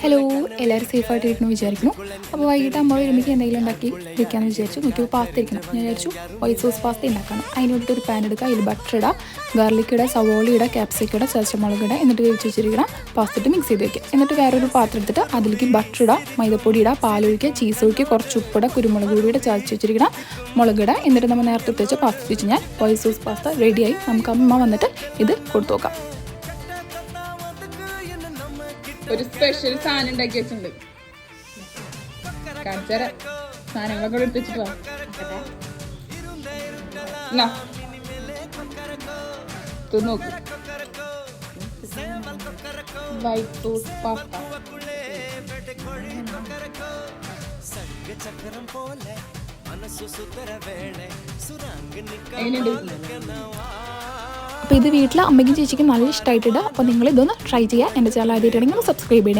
Hello, എല്ലാവരും സേഫായിട്ടിരിക്കുന്നു വിചാരിക്കുന്നു. അപ്പോൾ വൈകിട്ട് അമ്മ വരുമ്പോൾ എന്തെങ്കിലും ഉണ്ടാക്കി വെക്കാമെന്ന് വിചാരിച്ചു. നോക്കി പാസ്ത ഇരിക്കണം. ഞാൻ വിചാരിച്ചു വൈറ്റ് സോസ് പാസ്ത ഉണ്ടാക്കണം. അതിന് വേണ്ടിയിട്ട് ഒരു പാൻ എടുക്കുക, അതിൽ ബട്ടർ ഇടുക, ഗാർലിക് ഇടുക, സവോള ഇടുക, ക്യാപ്സിക്കം ഇടുക, ചതച്ചമുളക് ഇടുക, എന്നിട്ട് വേവിച്ച് വെച്ചിരിക്കണം പാസ്ത ഇട്ട് മിക്സ് ചെയ്ത് വയ്ക്കുക. എന്നിട്ട് വേറൊരു പാത്രം എടുത്തിട്ട് അതിലേക്ക് ബട്ടർ ഇടുക, മൈദപ്പൊടി ഇടുക, പാലൊഴിക്കുക, ചീസ് ഒഴിക്കുക, കുറച്ച് ഉപ്പിടുക, കുരുമുളക് പൊടിയുടെ ചതച്ച് വെച്ചിരിക്കണം മുളക് ഇടുക. എന്നിട്ട് നമ്മൾ നേരത്തെ ഇട്ട് വെച്ച പാസ്ത വെച്ച് ഞാൻ വൈറ്റ് സോസ് പാസ്ത റെഡിയായി. നമുക്ക് അമ്മ വന്നിട്ട് ഇത് കൊടുത്തു നോക്കാം. ഒരു സ്പെഷ്യൽ സാധനം ഉണ്ടാക്കി വെച്ചിട്ടുണ്ട്. സാധനങ്ങളൊക്കെ എടുത്ത് വെച്ചിട്ട് വാ. നോക്ക്, വൈറ്റ് സോസ് പാസ്ത. അപ്പോൾ ഇത് വീട്ടിൽ അമ്മയ്ക്കും ചേച്ചിക്കും നല്ല ഇഷ്ടമായിട്ടുണ്ട്. അപ്പോൾ നിങ്ങൾ ഇതൊന്ന് ട്രൈ ചെയ്യുക. എൻ്റെ ചാനൽ ആദ്യമായിട്ടാണെങ്കിൽ സബ്സ്ക്രൈബ് ചെയ്യണേ.